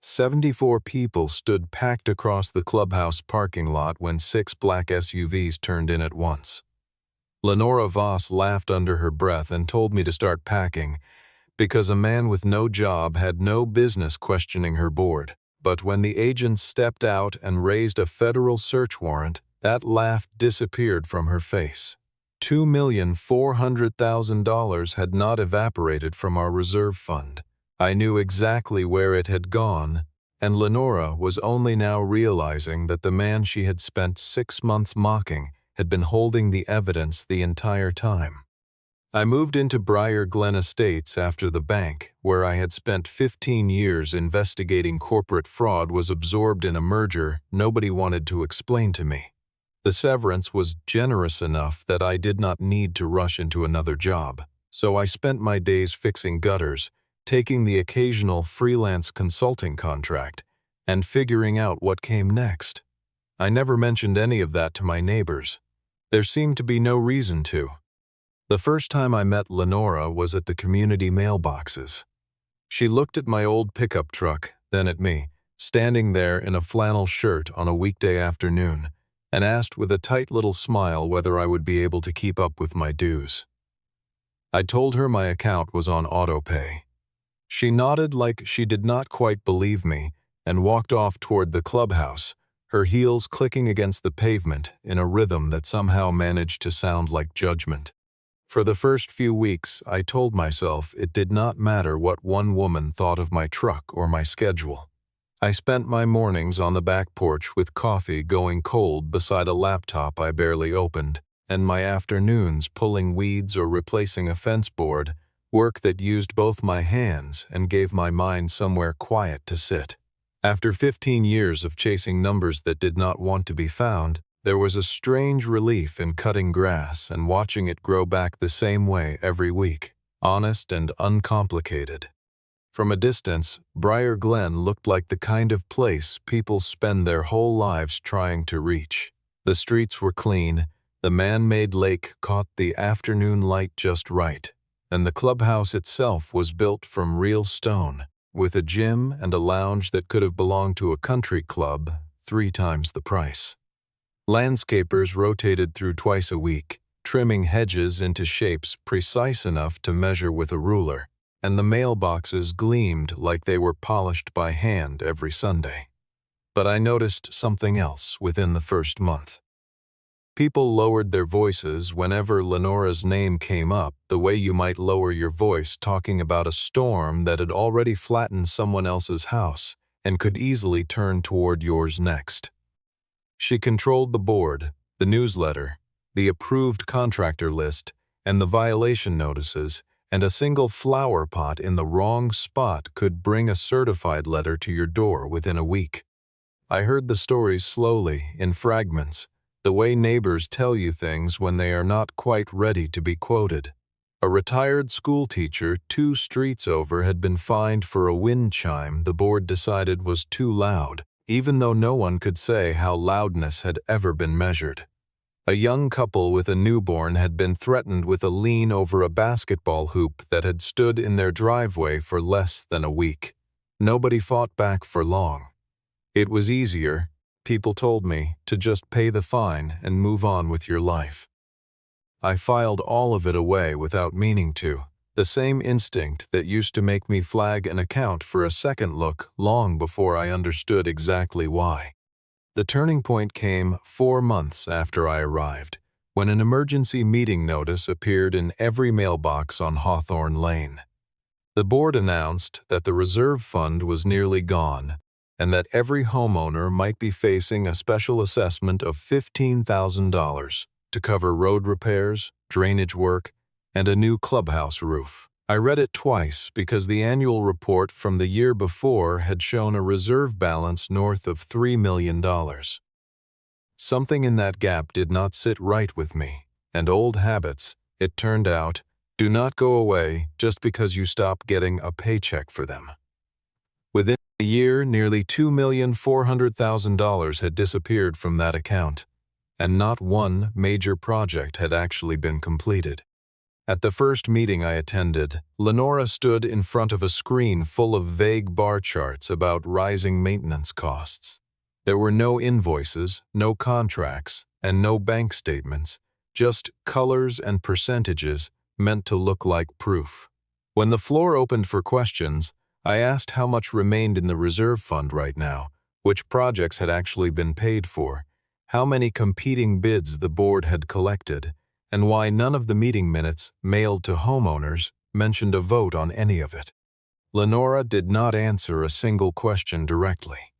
74 people stood packed across the clubhouse parking lot when 6 black SUVs turned in at once. Lenora Voss laughed under her breath and told me to start packing, because a man with no job had no business questioning her board. But when the agents stepped out and raised a federal search warrant, that laugh disappeared from her face. $2,400,000 had not evaporated from our reserve fund. I knew exactly where it had gone, and Lenora was only now realizing that the man she had spent 6 months mocking had been holding the evidence the entire time. I moved into Brier Glen Estates after the bank, where I had spent 15 years investigating corporate fraud, was absorbed in a merger nobody wanted to explain to me. The severance was generous enough that I did not need to rush into another job, so I spent my days fixing gutters, taking the occasional freelance consulting contract, and figuring out what came next. I never mentioned any of that to my neighbors. There seemed to be no reason to. The first time I met Lenora was at the community mailboxes. She looked at my old pickup truck, then at me, standing there in a flannel shirt on a weekday afternoon, and asked with a tight little smile whether I would be able to keep up with my dues. I told her my account was on autopay. She nodded like she did not quite believe me and walked off toward the clubhouse, her heels clicking against the pavement in a rhythm that somehow managed to sound like judgment. For the first few weeks, I told myself it did not matter what one woman thought of my truck or my schedule. I spent my mornings on the back porch with coffee going cold beside a laptop I barely opened, and my afternoons pulling weeds or replacing a fence board, work that used both my hands and gave my mind somewhere quiet to sit. After 15 years of chasing numbers that did not want to be found, there was a strange relief in cutting grass and watching it grow back the same way every week, honest and uncomplicated. From a distance, Brier Glen looked like the kind of place people spend their whole lives trying to reach. The streets were clean, the man-made lake caught the afternoon light just right, and the clubhouse itself was built from real stone, with a gym and a lounge that could have belonged to a country club 3 times the price. Landscapers rotated through twice a week, trimming hedges into shapes precise enough to measure with a ruler, and the mailboxes gleamed like they were polished by hand every Sunday. But I noticed something else within the first month. People lowered their voices whenever Lenora's name came up, the way you might lower your voice talking about a storm that had already flattened someone else's house and could easily turn toward yours next. She controlled the board, the newsletter, the approved contractor list, and the violation notices, and a single flower pot in the wrong spot could bring a certified letter to your door within a week. I heard the stories slowly, in fragments, the way neighbors tell you things when they are not quite ready to be quoted. A retired school teacher 2 streets over had been fined for a wind chime the board decided was too loud, even though no one could say how loudness had ever been measured. A young couple with a newborn had been threatened with a lien over a basketball hoop that had stood in their driveway for less than a week. Nobody fought back for long. It was easier, people told me, to just pay the fine and move on with your life. I filed all of it away without meaning to, the same instinct that used to make me flag an account for a second look long before I understood exactly why. The turning point came 4 months after I arrived, when an emergency meeting notice appeared in every mailbox on Hawthorne Lane. The board announced that the reserve fund was nearly gone, and that every homeowner might be facing a special assessment of $15,000 to cover road repairs, drainage work, and a new clubhouse roof. I read it twice because the annual report from the year before had shown a reserve balance north of $3 million. Something in that gap did not sit right with me, and old habits, it turned out, do not go away just because you stop getting a paycheck for them. Within a year, nearly $2,400,000 had disappeared from that account, and not one major project had actually been completed. At the first meeting I attended, Lenora stood in front of a screen full of vague bar charts about rising maintenance costs. There were no invoices, no contracts, and no bank statements, just colors and percentages meant to look like proof. When the floor opened for questions, I asked how much remained in the reserve fund right now, which projects had actually been paid for, how many competing bids the board had collected, and why none of the meeting minutes mailed to homeowners mentioned a vote on any of it. Lenora did not answer a single question directly.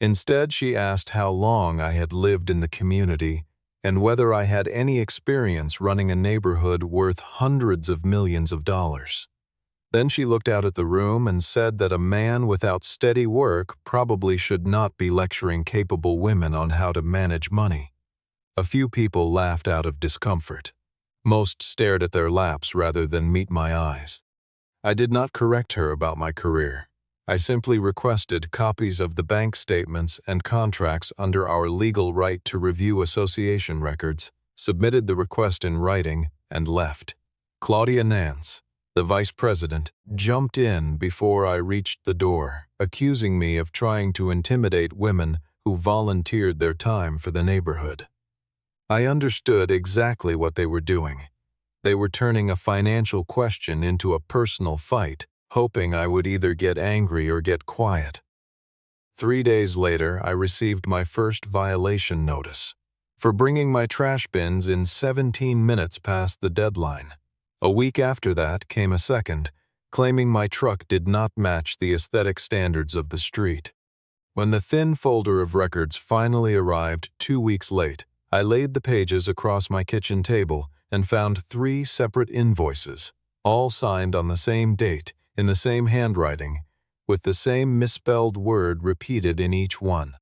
Instead, she asked how long I had lived in the community and whether I had any experience running a neighborhood worth hundreds of millions of dollars. Then she looked out at the room and said that a man without steady work probably should not be lecturing capable women on how to manage money. A few people laughed out of discomfort. Most stared at their laps rather than meet my eyes. I did not correct her about my career. I simply requested copies of the bank statements and contracts under our legal right to review association records, submitted the request in writing, and left. Claudia Nance, the vice president, jumped in before I reached the door, accusing me of trying to intimidate women who volunteered their time for the neighborhood. I understood exactly what they were doing. They were turning a financial question into a personal fight, hoping I would either get angry or get quiet. 3 days later, I received my first violation notice for bringing my trash bins in 17 minutes past the deadline. A week after that came a second, claiming my truck did not match the aesthetic standards of the street. When the thin folder of records finally arrived 2 weeks late, I laid the pages across my kitchen table and found 3 separate invoices, all signed on the same date, in the same handwriting, with the same misspelled word repeated in each one.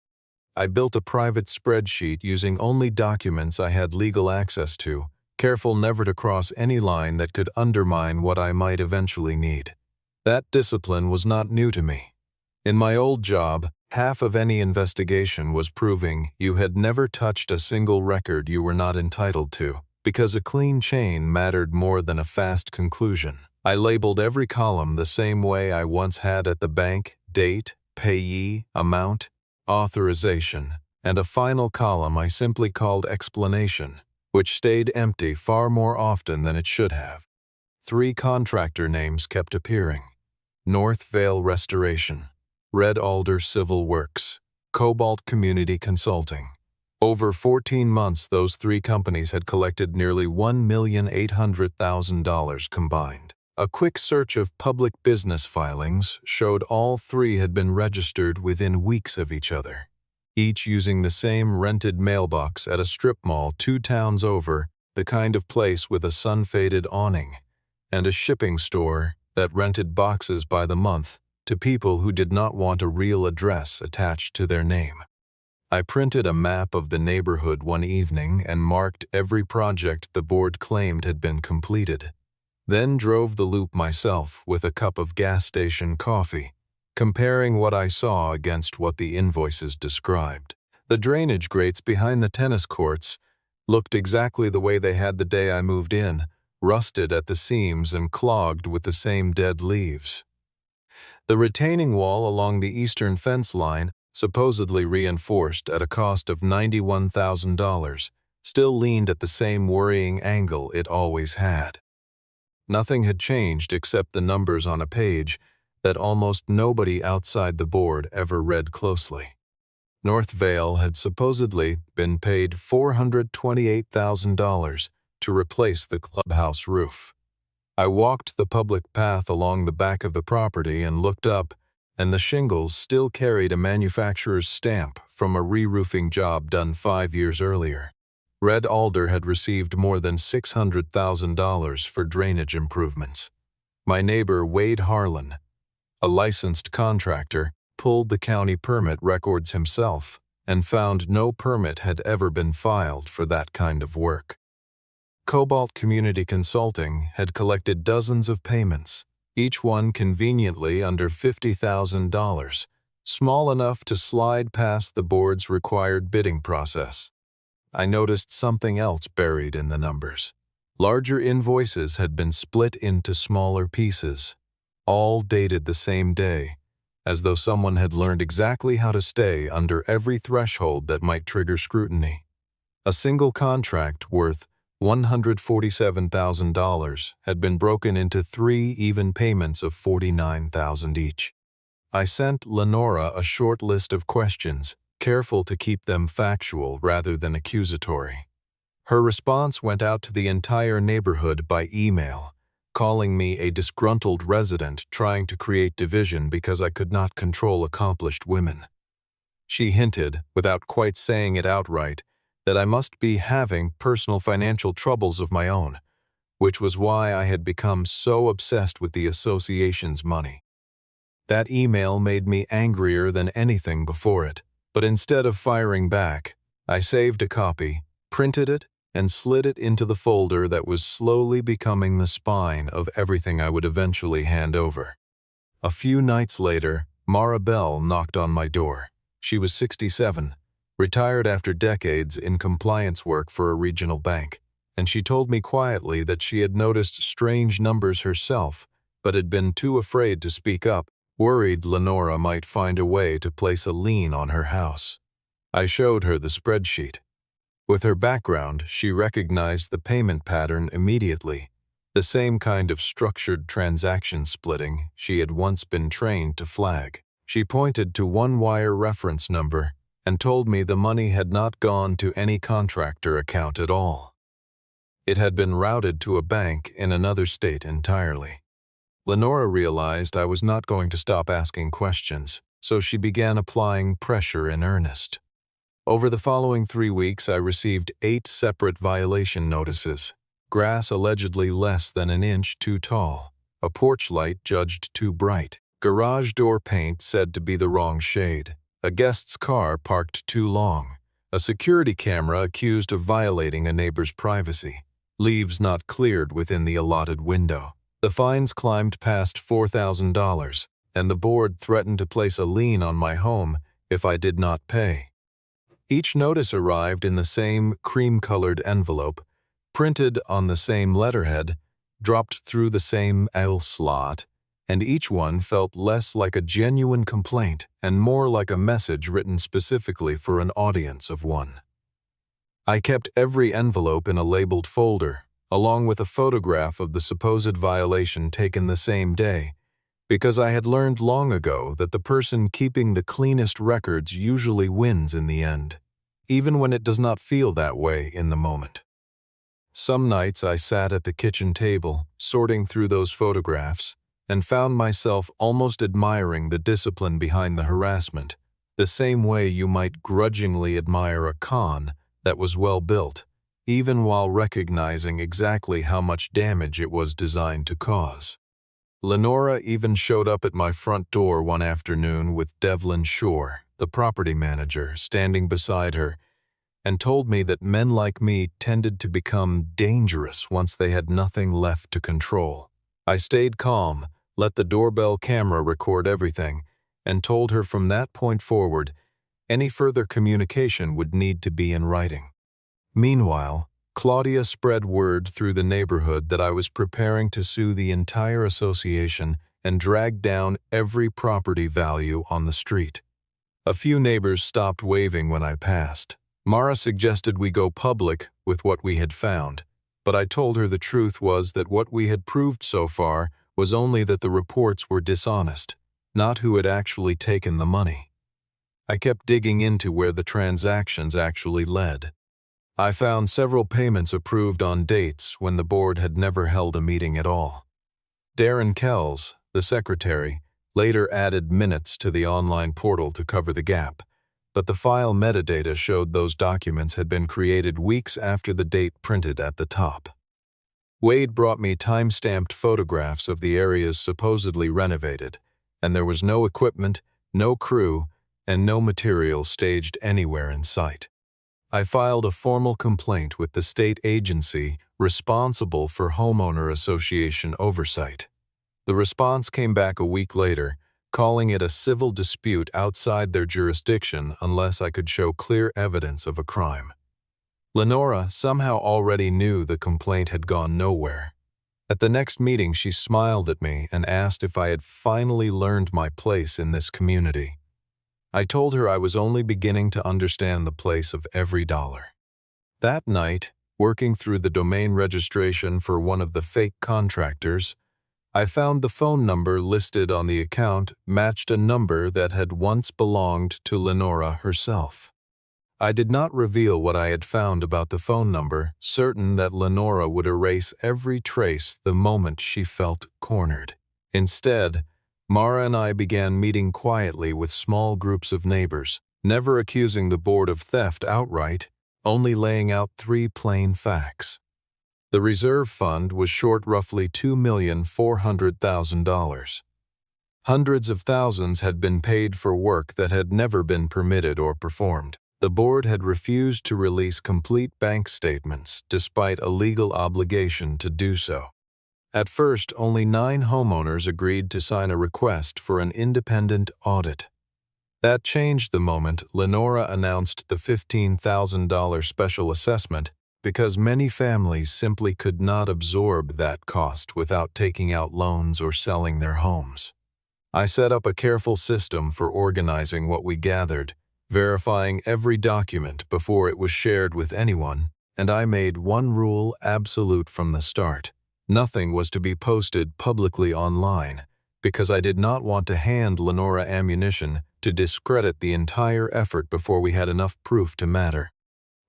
I built a private spreadsheet using only documents I had legal access to, careful never to cross any line that could undermine what I might eventually need. That discipline was not new to me. In my old job, half of any investigation was proving you had never touched a single record you were not entitled to, because a clean chain mattered more than a fast conclusion. I labeled every column the same way I once had at the bank: date, payee, amount, authorization, and a final column I simply called explanation, which stayed empty far more often than it should have. 3 contractor names kept appearing: North Vale Restoration, Red Alder Civil Works, Cobalt Community Consulting. Over 14 months, those 3 companies had collected nearly $1,800,000 combined. A quick search of public business filings showed all 3 had been registered within weeks of each other, each using the same rented mailbox at a strip mall 2 towns over, the kind of place with a sun-faded awning, and a shipping store that rented boxes by the month to people who did not want a real address attached to their name. I printed a map of the neighborhood one evening and marked every project the board claimed had been completed, then drove the loop myself with a cup of gas station coffee, comparing what I saw against what the invoices described. The drainage grates behind the tennis courts looked exactly the way they had the day I moved in, rusted at the seams and clogged with the same dead leaves. The retaining wall along the eastern fence line, supposedly reinforced at a cost of $91,000, still leaned at the same worrying angle it always had. Nothing had changed except the numbers on a page that almost nobody outside the board ever read closely. North Vale had supposedly been paid $428,000 to replace the clubhouse roof. I walked the public path along the back of the property and looked up, and the shingles still carried a manufacturer's stamp from a re-roofing job done 5 years earlier. Red Alder had received more than $600,000 for drainage improvements. My neighbor Wade Harlan, a licensed contractor, pulled the county permit records himself and found no permit had ever been filed for that kind of work. Cobalt Community Consulting had collected dozens of payments, each one conveniently under $50,000, small enough to slide past the board's required bidding process. I noticed something else buried in the numbers. Larger invoices had been split into smaller pieces, all dated the same day, as though someone had learned exactly how to stay under every threshold that might trigger scrutiny. A single contract worth $147,000 had been broken into 3 even payments of $49,000 each. I sent Lenora a short list of questions, careful to keep them factual rather than accusatory. Her response went out to the entire neighborhood by email, calling me a disgruntled resident trying to create division because I could not control accomplished women. She hinted, without quite saying it outright, that I must be having personal financial troubles of my own, which was why I had become so obsessed with the association's money. That email made me angrier than anything before it, but instead of firing back, I saved a copy, printed it, and slid it into the folder that was slowly becoming the spine of everything I would eventually hand over. A few nights later, Mara Bell knocked on my door. She was 67, retired after decades in compliance work for a regional bank, and she told me quietly that she had noticed strange numbers herself, but had been too afraid to speak up, worried Lenora might find a way to place a lien on her house. I showed her the spreadsheet. With her background, she recognized the payment pattern immediately, the same kind of structured transaction splitting she had once been trained to flag. She pointed to one wire reference number and told me the money had not gone to any contractor account at all. It had been routed to a bank in another state entirely. Lenora realized I was not going to stop asking questions, so she began applying pressure in earnest. Over the following 3 weeks, I received 8 separate violation notices. Grass allegedly less than an inch too tall, a porch light judged too bright, garage door paint said to be the wrong shade, a guest's car parked too long, a security camera accused of violating a neighbor's privacy, leaves not cleared within the allotted window. The fines climbed past $4,000, and the board threatened to place a lien on my home if I did not pay. Each notice arrived in the same cream-colored envelope, printed on the same letterhead, dropped through the same L slot, and each one felt less like a genuine complaint and more like a message written specifically for an audience of one. I kept every envelope in a labeled folder, along with a photograph of the supposed violation taken the same day, because I had learned long ago that the person keeping the cleanest records usually wins in the end, even when it does not feel that way in the moment. Some nights I sat at the kitchen table, sorting through those photographs, and found myself almost admiring the discipline behind the harassment, the same way you might grudgingly admire a con that was well built, even while recognizing exactly how much damage it was designed to cause. Lenora even showed up at my front door one afternoon with Devlin Shore, the property manager, standing beside her, and told me that men like me tended to become dangerous once they had nothing left to control. I stayed calm, let the doorbell camera record everything, and told her from that point forward, any further communication would need to be in writing. Meanwhile, Claudia spread word through the neighborhood that I was preparing to sue the entire association and drag down every property value on the street. A few neighbors stopped waving when I passed. Mara suggested we go public with what we had found, but I told her the truth was that what we had proved so far was only that the reports were dishonest, not who had actually taken the money. I kept digging into where the transactions actually led. I found several payments approved on dates when the board had never held a meeting at all. Darren Kells, the secretary, later added minutes to the online portal to cover the gap, but the file metadata showed those documents had been created weeks after the date printed at the top. Wade brought me time-stamped photographs of the areas supposedly renovated, and there was no equipment, no crew, and no material staged anywhere in sight. I filed a formal complaint with the state agency responsible for homeowner association oversight. The response came back a week later, calling it a civil dispute outside their jurisdiction unless I could show clear evidence of a crime. Lenora somehow already knew the complaint had gone nowhere. At the next meeting, she smiled at me and asked if I had finally learned my place in this community. I told her I was only beginning to understand the place of every dollar. That night, working through the domain registration for one of the fake contractors, I found the phone number listed on the account matched a number that had once belonged to Lenora herself. I did not reveal what I had found about the phone number, certain that Lenora would erase every trace the moment she felt cornered. Instead, Mara and I began meeting quietly with small groups of neighbors, never accusing the board of theft outright, only laying out 3 plain facts. The reserve fund was short roughly $2,400,000. Hundreds of thousands had been paid for work that had never been permitted or performed. The board had refused to release complete bank statements despite a legal obligation to do so. At first, only 9 homeowners agreed to sign a request for an independent audit. That changed the moment Lenora announced the $15,000 special assessment because many families simply could not absorb that cost without taking out loans or selling their homes. I set up a careful system for organizing what we gathered, verifying every document before it was shared with anyone, and I made one rule absolute from the start. Nothing was to be posted publicly online, because I did not want to hand Lenora ammunition to discredit the entire effort before we had enough proof to matter.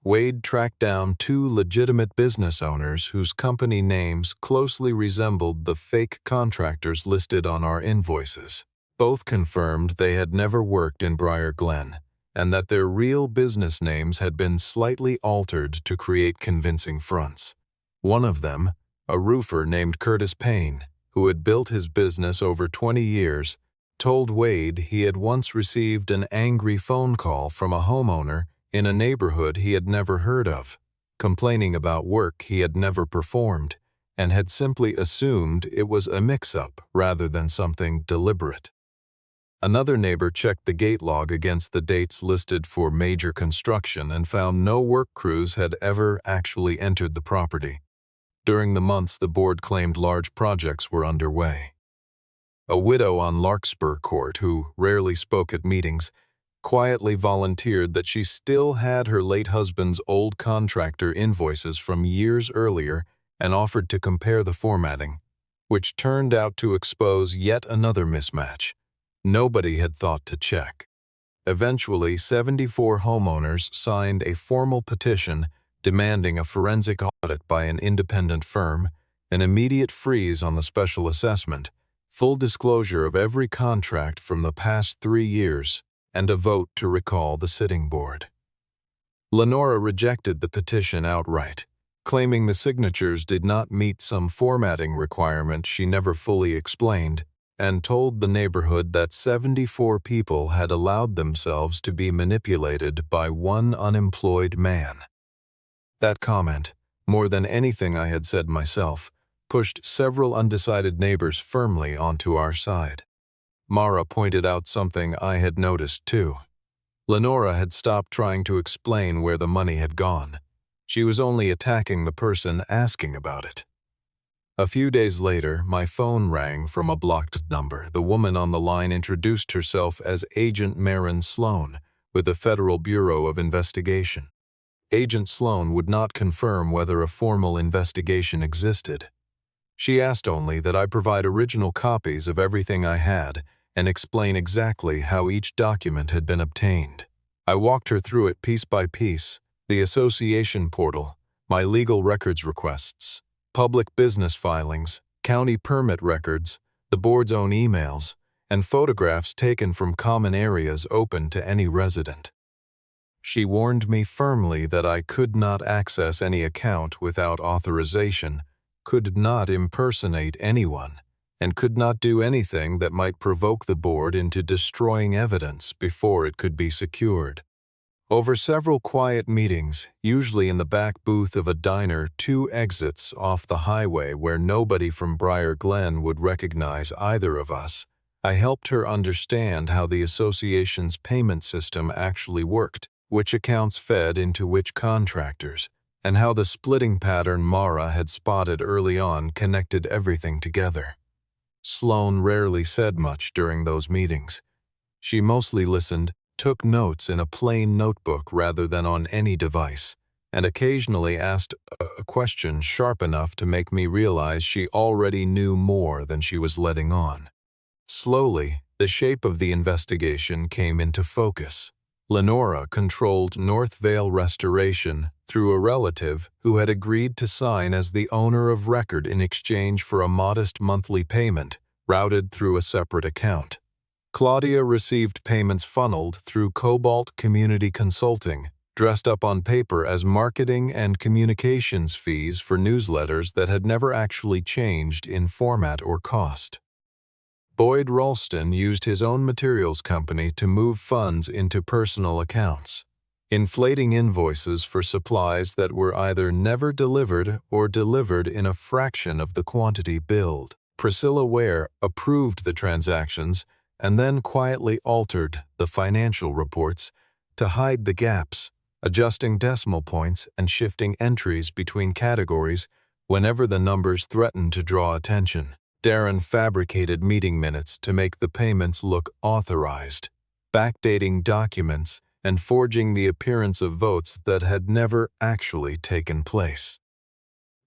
Wade tracked down 2 legitimate business owners whose company names closely resembled the fake contractors listed on our invoices. Both confirmed they had never worked in Brier Glen, and that their real business names had been slightly altered to create convincing fronts. One of them, a roofer named Curtis Payne, who had built his business over 20 years, told Wade he had once received an angry phone call from a homeowner in a neighborhood he had never heard of, complaining about work he had never performed, and had simply assumed it was a mix-up rather than something deliberate. Another neighbor checked the gate log against the dates listed for major construction and found no work crews had ever actually entered the property. During the months the board claimed large projects were underway. A widow on Larkspur Court, who rarely spoke at meetings, quietly volunteered that she still had her late husband's old contractor invoices from years earlier and offered to compare the formatting, which turned out to expose yet another mismatch. Nobody had thought to check. Eventually, 74 homeowners signed a formal petition demanding a forensic audit by an independent firm, an immediate freeze on the special assessment, full disclosure of every contract from the past 3 years, and a vote to recall the sitting board. Lenora rejected the petition outright, claiming the signatures did not meet some formatting requirement she never fully explained, and told the neighborhood that 74 people had allowed themselves to be manipulated by one unemployed man. That comment, more than anything I had said myself, pushed several undecided neighbors firmly onto our side. Mara pointed out something I had noticed too. Lenora had stopped trying to explain where the money had gone. She was only attacking the person asking about it. A few days later, my phone rang from a blocked number. The woman on the line introduced herself as Agent Maren Sloan with the Federal Bureau of Investigation. Agent Sloan would not confirm whether a formal investigation existed. She asked only that I provide original copies of everything I had and explain exactly how each document had been obtained. I walked her through it piece by piece: the association portal, my legal records requests, public business filings, county permit records, the board's own emails, and photographs taken from common areas open to any resident. She warned me firmly that I could not access any account without authorization, could not impersonate anyone, and could not do anything that might provoke the board into destroying evidence before it could be secured. Over several quiet meetings, usually in the back booth of a diner 2 exits off the highway where nobody from Brier Glen would recognize either of us, I helped her understand how the association's payment system actually worked which accounts fed into which contractors, and how the splitting pattern Mara had spotted early on connected everything together. Sloane rarely said much during those meetings. She mostly listened, took notes in a plain notebook rather than on any device, and occasionally asked a question sharp enough to make me realize she already knew more than she was letting on. Slowly, the shape of the investigation came into focus. Lenora controlled North Vale Restoration through a relative who had agreed to sign as the owner of record in exchange for a modest monthly payment routed through a separate account. Claudia received payments funneled through Cobalt Community Consulting, dressed up on paper as marketing and communications fees for newsletters that had never actually changed in format or cost. Boyd Ralston used his own materials company to move funds into personal accounts, inflating invoices for supplies that were either never delivered or delivered in a fraction of the quantity billed. Priscilla Ware approved the transactions and then quietly altered the financial reports to hide the gaps, adjusting decimal points and shifting entries between categories whenever the numbers threatened to draw attention. Darren fabricated meeting minutes to make the payments look authorized, backdating documents and forging the appearance of votes that had never actually taken place.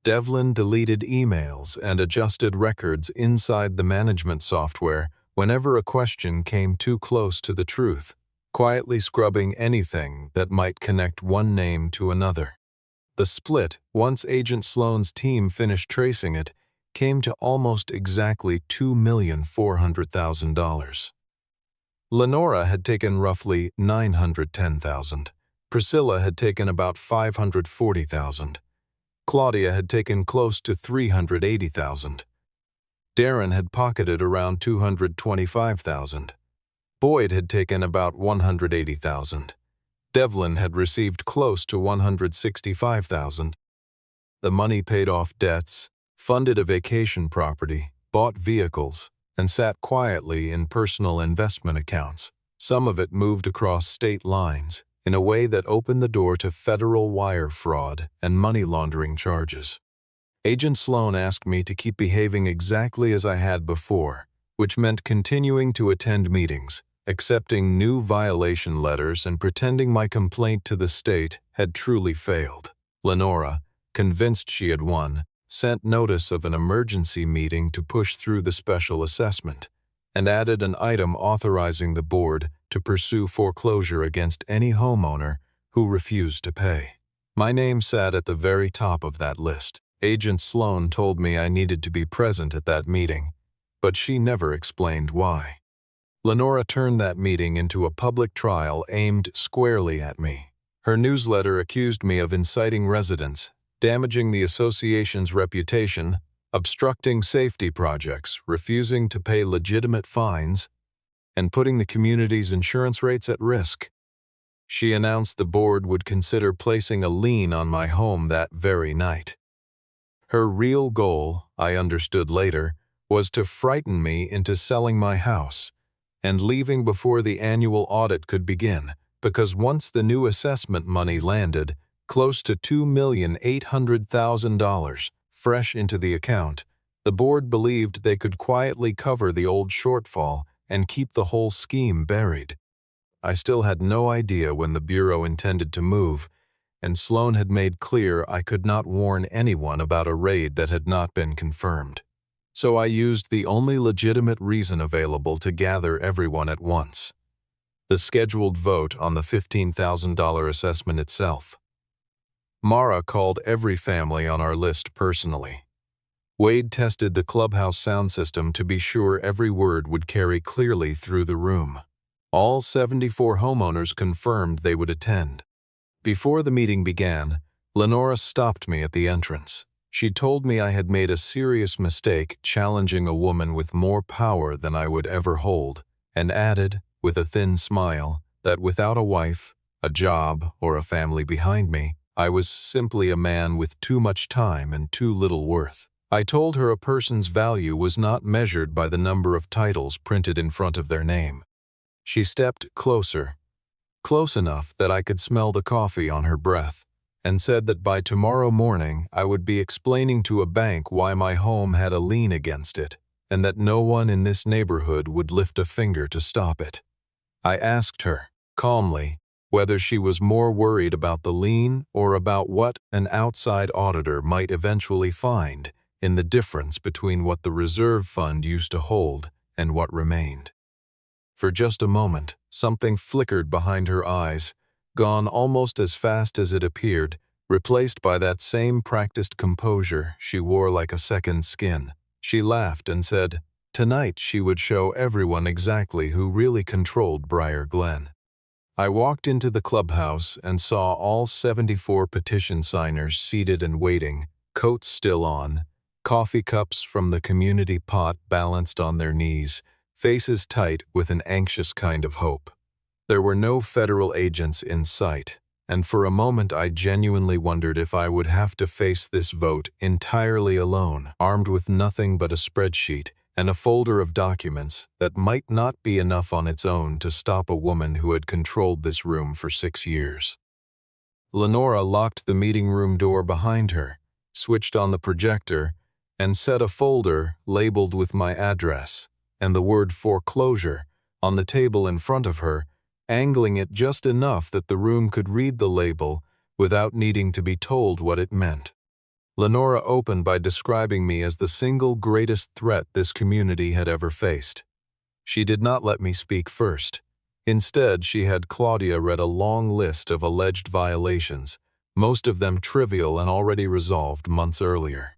Devlin deleted emails and adjusted records inside the management software whenever a question came too close to the truth, quietly scrubbing anything that might connect one name to another. The split, once Agent Sloane's team finished tracing it, came to almost exactly $2,400,000. Lenora had taken roughly $910,000. Priscilla had taken about $540,000. Claudia had taken close to $380,000. Darren had pocketed around $225,000. Boyd had taken about $180,000. Devlin had received close to $165,000. The money paid off debts, funded a vacation property, bought vehicles, and sat quietly in personal investment accounts. Some of it moved across state lines in a way that opened the door to federal wire fraud and money laundering charges. Agent Sloane asked me to keep behaving exactly as I had before, which meant continuing to attend meetings, accepting new violation letters, and pretending my complaint to the state had truly failed. Lenora, convinced she had won, sent notice of an emergency meeting to push through the special assessment, and added an item authorizing the board to pursue foreclosure against any homeowner who refused to pay. My name sat at the very top of that list. Agent Sloane told me I needed to be present at that meeting, but she never explained why. Lenora turned that meeting into a public trial aimed squarely at me. Her newsletter accused me of inciting residents, damaging the association's reputation, obstructing safety projects, refusing to pay legitimate fines, and putting the community's insurance rates at risk. She announced the board would consider placing a lien on my home that very night. Her real goal, I understood later, was to frighten me into selling my house and leaving before the annual audit could begin, because once the new assessment money landed, close to $2,800,000 fresh into the account, the board believed they could quietly cover the old shortfall and keep the whole scheme buried. I still had no idea when the Bureau intended to move, and Sloane had made clear I could not warn anyone about a raid that had not been confirmed. So I used the only legitimate reason available to gather everyone at once: the scheduled vote on the $15,000 assessment itself. Mara called every family on our list personally. Wade tested the Clubhouse sound system to be sure every word would carry clearly through the room. All 74 homeowners confirmed they would attend. Before the meeting began, Lenora stopped me at the entrance. She told me I had made a serious mistake challenging a woman with more power than I would ever hold, and added, with a thin smile, that without a wife, a job, or a family behind me, I was simply a man with too much time and too little worth. I told her a person's value was not measured by the number of titles printed in front of their name. She stepped closer, close enough that I could smell the coffee on her breath, and said that by tomorrow morning I would be explaining to a bank why my home had a lien against it, and that no one in this neighborhood would lift a finger to stop it. I asked her, calmly, whether she was more worried about the lien or about what an outside auditor might eventually find in the difference between what the reserve fund used to hold and what remained. For just a moment, something flickered behind her eyes, gone almost as fast as it appeared, replaced by that same practiced composure she wore like a second skin. She laughed and said, tonight she would show everyone exactly who really controlled Brier Glen. I walked into the clubhouse and saw all 74 petition signers seated and waiting, coats still on, coffee cups from the community pot balanced on their knees, faces tight with an anxious kind of hope. There were no federal agents in sight, and for a moment I genuinely wondered if I would have to face this vote entirely alone, armed with nothing but a spreadsheet and a folder of documents that might not be enough on its own to stop a woman who had controlled this room for 6 years. Lenora locked the meeting room door behind her, switched on the projector, and set a folder labeled with my address and the word foreclosure on the table in front of her, angling it just enough that the room could read the label without needing to be told what it meant. Lenora opened by describing me as the single greatest threat this community had ever faced. She did not let me speak first. Instead, she had Claudia read a long list of alleged violations, most of them trivial and already resolved months earlier.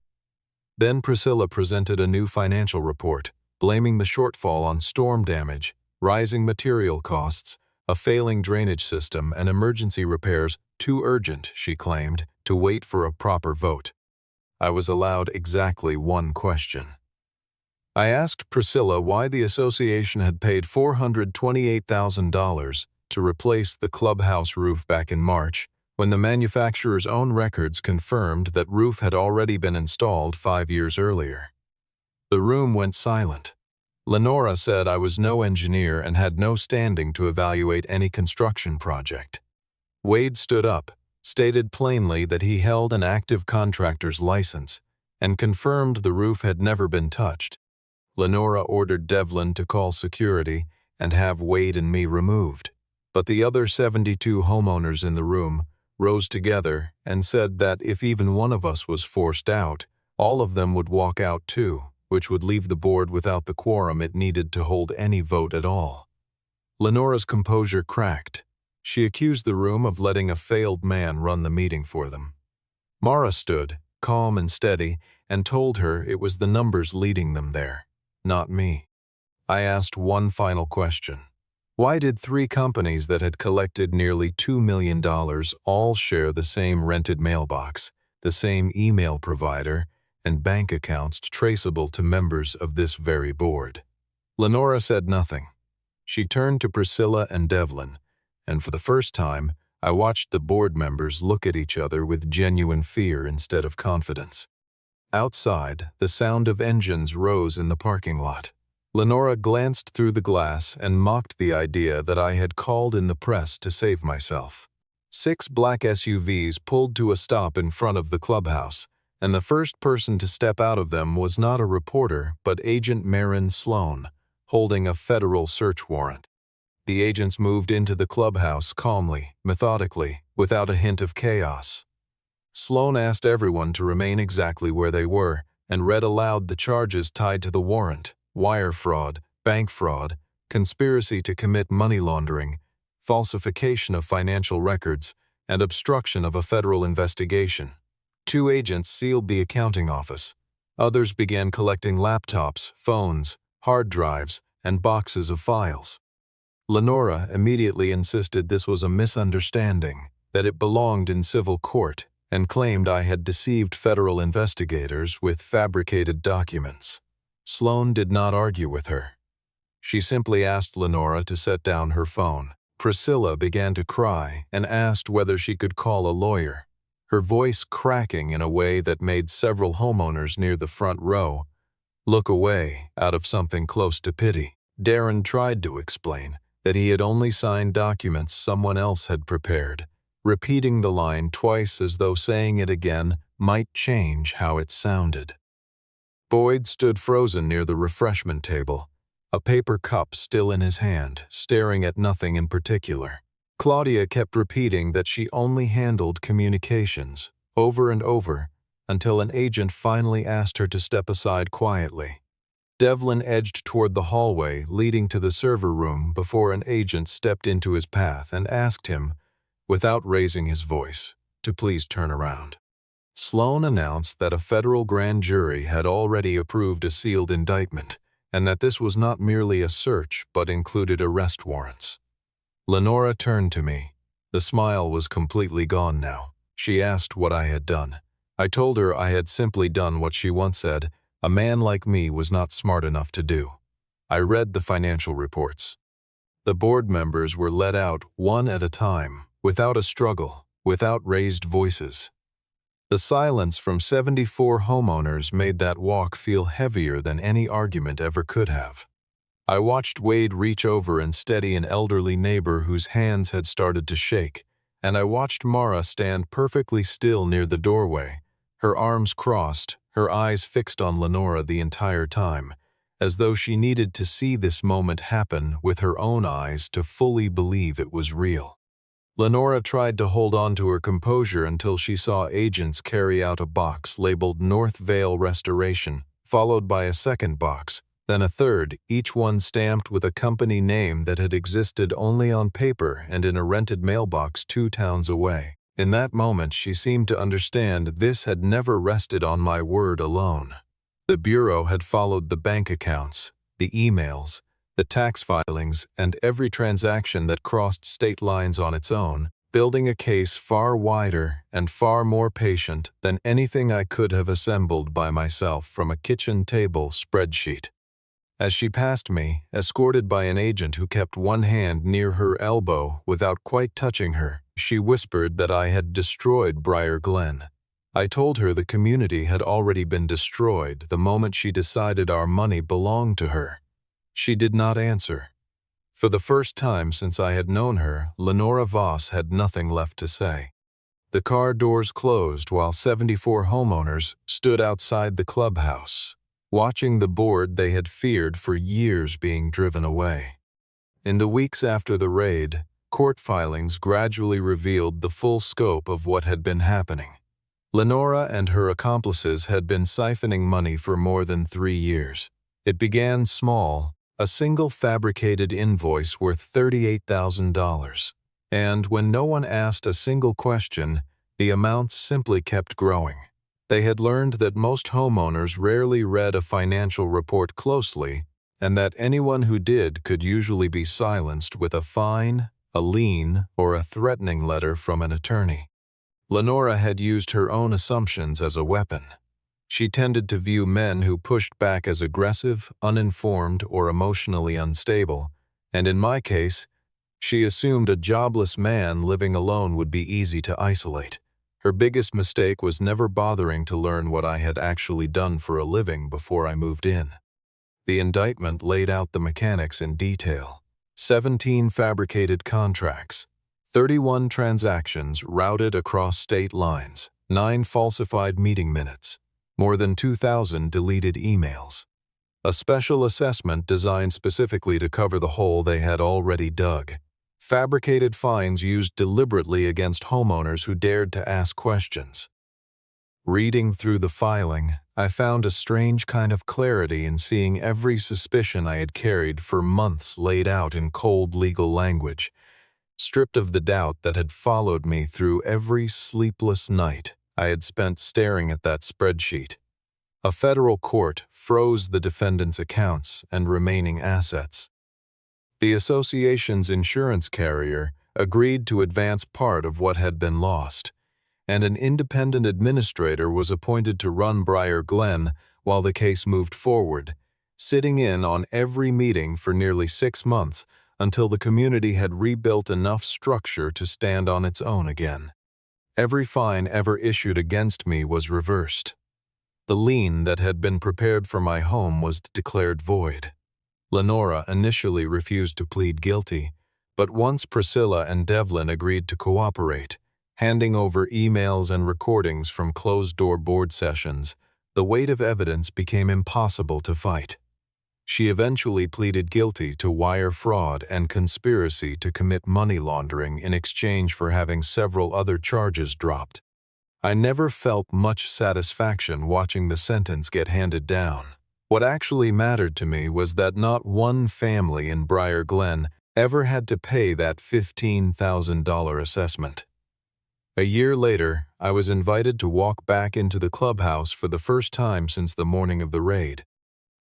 Then Priscilla presented a new financial report, blaming the shortfall on storm damage, rising material costs, a failing drainage system, and emergency repairs too urgent, she claimed, to wait for a proper vote. I was allowed exactly one question. I asked Priscilla why the association had paid $428,000 to replace the clubhouse roof back in March, when the manufacturer's own records confirmed that roof had already been installed 5 years earlier. The room went silent. Lenora said I was no engineer and had no standing to evaluate any construction project. Wade stood up, stated plainly that he held an active contractor's license, and confirmed the roof had never been touched. Lenora ordered Devlin to call security and have Wade and me removed, but the other 72 homeowners in the room rose together and said that if even one of us was forced out, all of them would walk out too, which would leave the board without the quorum it needed to hold any vote at all. Lenora's composure cracked. She accused the room of letting a failed man run the meeting for them. Mara stood, calm and steady, and told her it was the numbers leading them there, not me. I asked one final question. Why did 3 companies that had collected nearly $2 million all share the same rented mailbox, the same email provider, and bank accounts traceable to members of this very board? Lenora said nothing. She turned to Priscilla and Devlin, and for the first time, I watched the board members look at each other with genuine fear instead of confidence. Outside, the sound of engines rose in the parking lot. Lenora glanced through the glass and mocked the idea that I had called in the press to save myself. 6 black SUVs pulled to a stop in front of the clubhouse, and the first person to step out of them was not a reporter but Agent Marin Sloan, holding a federal search warrant. The agents moved into the clubhouse calmly, methodically, without a hint of chaos. Sloan asked everyone to remain exactly where they were and read aloud the charges tied to the warrant: wire fraud, bank fraud, conspiracy to commit money laundering, falsification of financial records, and obstruction of a federal investigation. 2 agents sealed the accounting office. Others began collecting laptops, phones, hard drives, and boxes of files. Lenora immediately insisted this was a misunderstanding, that it belonged in civil court, and claimed I had deceived federal investigators with fabricated documents. Sloan did not argue with her. She simply asked Lenora to set down her phone. Priscilla began to cry and asked whether she could call a lawyer, her voice cracking in a way that made several homeowners near the front row look away out of something close to pity. Darren tried to explain, that he had only signed documents someone else had prepared, repeating the line twice as though saying it again might change how it sounded. Boyd stood frozen near the refreshment table, a paper cup still in his hand, staring at nothing in particular. Claudia kept repeating that she only handled communications, over and over, until an agent finally asked her to step aside quietly. Devlin edged toward the hallway leading to the server room before an agent stepped into his path and asked him, without raising his voice, to please turn around. Sloan announced that a federal grand jury had already approved a sealed indictment, and that this was not merely a search but included arrest warrants. Lenora turned to me. The smile was completely gone now. She asked what I had done. I told her I had simply done what she once said a man like me was not smart enough to do. I read the financial reports. The board members were let out one at a time, without a struggle, without raised voices. The silence from 74 homeowners made that walk feel heavier than any argument ever could have. I watched Wade reach over and steady an elderly neighbor whose hands had started to shake, and I watched Mara stand perfectly still near the doorway, her arms crossed, her eyes fixed on Lenora the entire time, as though she needed to see this moment happen with her own eyes to fully believe it was real. Lenora tried to hold on to her composure until she saw agents carry out a box labeled North Vale Restoration, followed by a second box, then a third, each one stamped with a company name that had existed only on paper and in a rented mailbox 2 towns away. In that moment, she seemed to understand this had never rested on my word alone. The Bureau had followed the bank accounts, the emails, the tax filings, and every transaction that crossed state lines on its own, building a case far wider and far more patient than anything I could have assembled by myself from a kitchen table spreadsheet. As she passed me, escorted by an agent who kept one hand near her elbow without quite touching her, she whispered that I had destroyed Brier Glen. I told her the community had already been destroyed the moment she decided our money belonged to her. She did not answer. For the first time since I had known her, Lenora Voss had nothing left to say. The car doors closed while 74 homeowners stood outside the clubhouse, watching the board they had feared for years being driven away. In the weeks after the raid, court filings gradually revealed the full scope of what had been happening. Lenora and her accomplices had been siphoning money for more than 3 years. It began small, a single fabricated invoice worth $38,000. And when no one asked a single question, the amounts simply kept growing. They had learned that most homeowners rarely read a financial report closely, and that anyone who did could usually be silenced with a fine, a lien, or a threatening letter from an attorney. Lenora had used her own assumptions as a weapon. She tended to view men who pushed back as aggressive, uninformed, or emotionally unstable, and in my case, she assumed a jobless man living alone would be easy to isolate. Her biggest mistake was never bothering to learn what I had actually done for a living before I moved in. The indictment laid out the mechanics in detail. 17 fabricated contracts, 31 transactions routed across state lines, 9 falsified meeting minutes, more than 2,000 deleted emails. A special assessment designed specifically to cover the hole they had already dug. Fabricated fines used deliberately against homeowners who dared to ask questions. Reading through the filing, I found a strange kind of clarity in seeing every suspicion I had carried for months laid out in cold legal language, stripped of the doubt that had followed me through every sleepless night I had spent staring at that spreadsheet. A federal court froze the defendant's accounts and remaining assets. The association's insurance carrier agreed to advance part of what had been lost, and an independent administrator was appointed to run Brier Glen while the case moved forward, sitting in on every meeting for nearly 6 months until the community had rebuilt enough structure to stand on its own again. Every fine ever issued against me was reversed. The lien that had been prepared for my home was declared void. Lenora initially refused to plead guilty, but once Priscilla and Devlin agreed to cooperate, handing over emails and recordings from closed-door board sessions, the weight of evidence became impossible to fight. She eventually pleaded guilty to wire fraud and conspiracy to commit money laundering in exchange for having several other charges dropped. I never felt much satisfaction watching the sentence get handed down. What actually mattered to me was that not one family in Brier Glen ever had to pay that $15,000 assessment. A year later, I was invited to walk back into the clubhouse for the first time since the morning of the raid.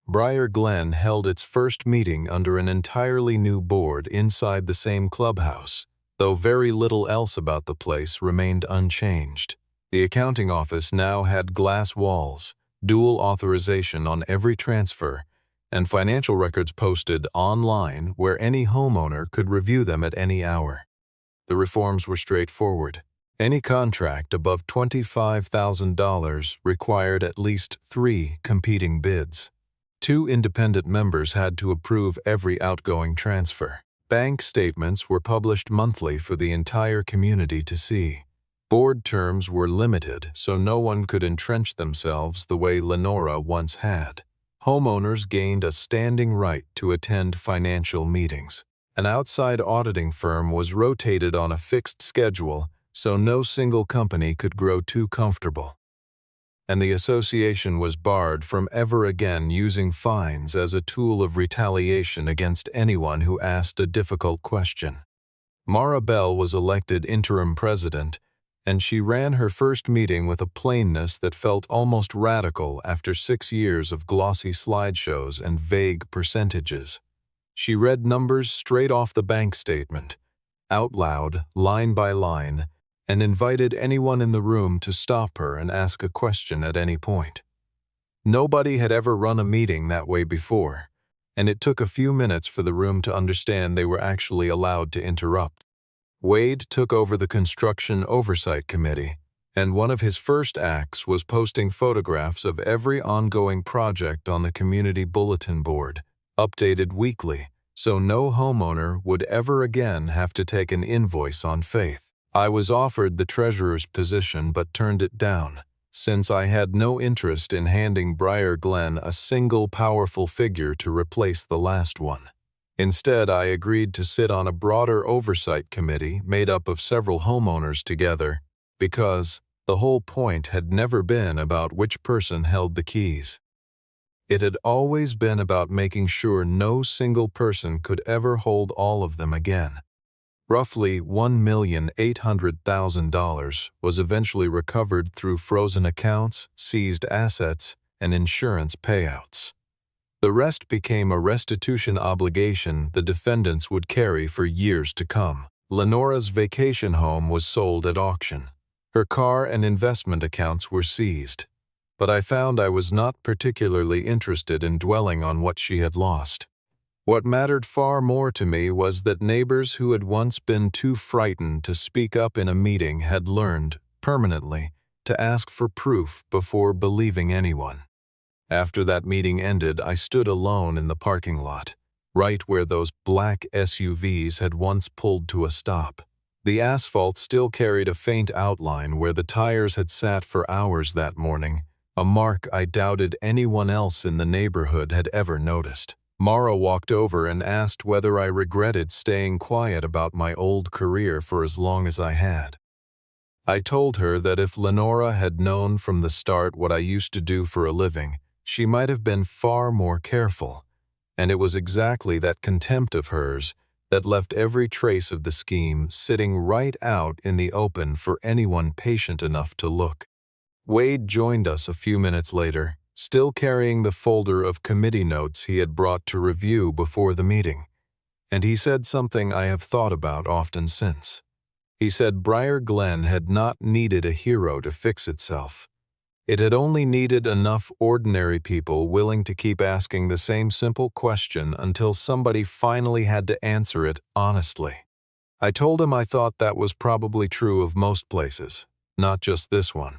Brier Glen held its first meeting under an entirely new board inside the same clubhouse, though very little else about the place remained unchanged. The accounting office now had glass walls, dual authorization on every transfer, and financial records posted online where any homeowner could review them at any hour. The reforms were straightforward. Any contract above $25,000 required at least 3 competing bids. 2 independent members had to approve every outgoing transfer. Bank statements were published monthly for the entire community to see. Board terms were limited, so no one could entrench themselves the way Lenora once had. Homeowners gained a standing right to attend financial meetings. An outside auditing firm was rotated on a fixed schedule, so no single company could grow too comfortable. And the association was barred from ever again using fines as a tool of retaliation against anyone who asked a difficult question. Mara Bell was elected interim president, and she ran her first meeting with a plainness that felt almost radical after 6 years of glossy slideshows and vague percentages. She read numbers straight off the bank statement, out loud, line by line, and invited anyone in the room to stop her and ask a question at any point. Nobody had ever run a meeting that way before, and it took a few minutes for the room to understand they were actually allowed to interrupt. Wade took over the Construction Oversight Committee, and one of his first acts was posting photographs of every ongoing project on the community bulletin board, updated weekly, so no homeowner would ever again have to take an invoice on faith. I was offered the treasurer's position but turned it down, since I had no interest in handing Brier Glen a single powerful figure to replace the last one. Instead, I agreed to sit on a broader oversight committee made up of several homeowners together, because the whole point had never been about which person held the keys. It had always been about making sure no single person could ever hold all of them again. Roughly $1,800,000 was eventually recovered through frozen accounts, seized assets, and insurance payouts. The rest became a restitution obligation the defendants would carry for years to come. Lenora's vacation home was sold at auction. Her car and investment accounts were seized, but I found I was not particularly interested in dwelling on what she had lost. What mattered far more to me was that neighbors who had once been too frightened to speak up in a meeting had learned, permanently, to ask for proof before believing anyone. After that meeting ended, I stood alone in the parking lot, right where those black SUVs had once pulled to a stop. The asphalt still carried a faint outline where the tires had sat for hours that morning, a mark I doubted anyone else in the neighborhood had ever noticed. Mara walked over and asked whether I regretted staying quiet about my old career for as long as I had. I told her that if Lenora had known from the start what I used to do for a living, she might have been far more careful, and it was exactly that contempt of hers that left every trace of the scheme sitting right out in the open for anyone patient enough to look. Wade joined us a few minutes later, still carrying the folder of committee notes he had brought to review before the meeting, and he said something I have thought about often since. He said Brier Glen had not needed a hero to fix itself. It had only needed enough ordinary people willing to keep asking the same simple question until somebody finally had to answer it honestly. I told him I thought that was probably true of most places, not just this one.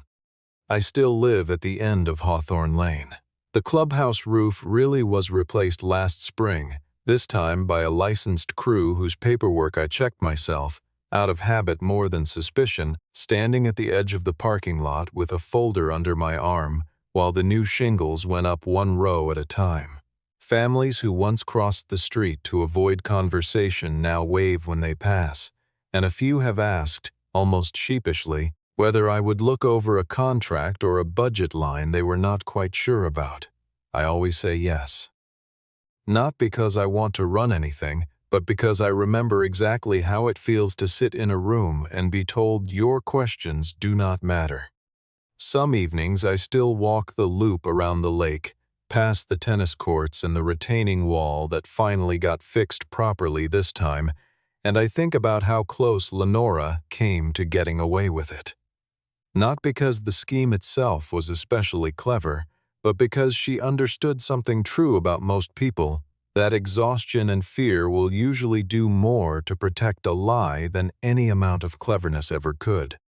I still live at the end of Hawthorne Lane. The clubhouse roof really was replaced last spring, this time by a licensed crew whose paperwork I checked myself, out of habit more than suspicion, standing at the edge of the parking lot with a folder under my arm while the new shingles went up one row at a time. Families who once crossed the street to avoid conversation now wave when they pass, and a few have asked, almost sheepishly, whether I would look over a contract or a budget line they were not quite sure about. I always say yes. Not because I want to run anything, but because I remember exactly how it feels to sit in a room and be told your questions do not matter. Some evenings I still walk the loop around the lake, past the tennis courts and the retaining wall that finally got fixed properly this time, and I think about how close Lenora came to getting away with it. Not because the scheme itself was especially clever, but because she understood something true about most people, that exhaustion and fear will usually do more to protect a lie than any amount of cleverness ever could.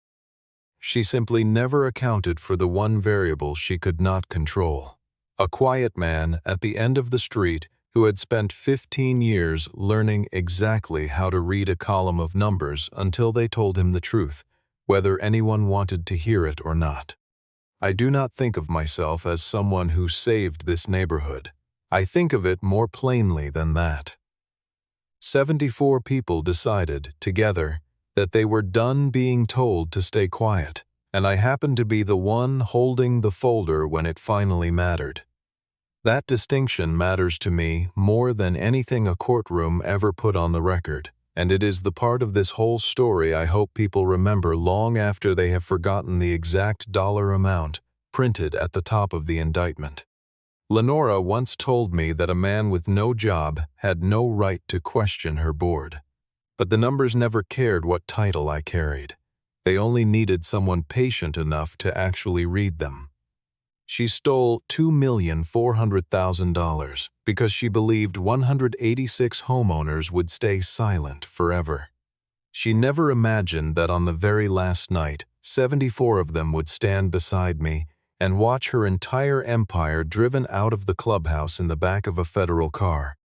She simply never accounted for the one variable she could not control. A quiet man at the end of the street who had spent 15 years learning exactly how to read a column of numbers until they told him the truth, whether anyone wanted to hear it or not. I do not think of myself as someone who saved this neighborhood. I think of it more plainly than that. 74 people decided, together, that they were done being told to stay quiet, and I happened to be the one holding the folder when it finally mattered. That distinction matters to me more than anything a courtroom ever put on the record, and it is the part of this whole story I hope people remember long after they have forgotten the exact dollar amount printed at the top of the indictment. Lenora once told me that a man with no job had no right to question her board. But the numbers never cared what title I carried. They only needed someone patient enough to actually read them. She stole $2,400,000 because she believed 186 homeowners would stay silent forever. She never imagined that on the very last night, 74 of them would stand beside me and watch her entire empire driven out of the clubhouse in the back of a federal car.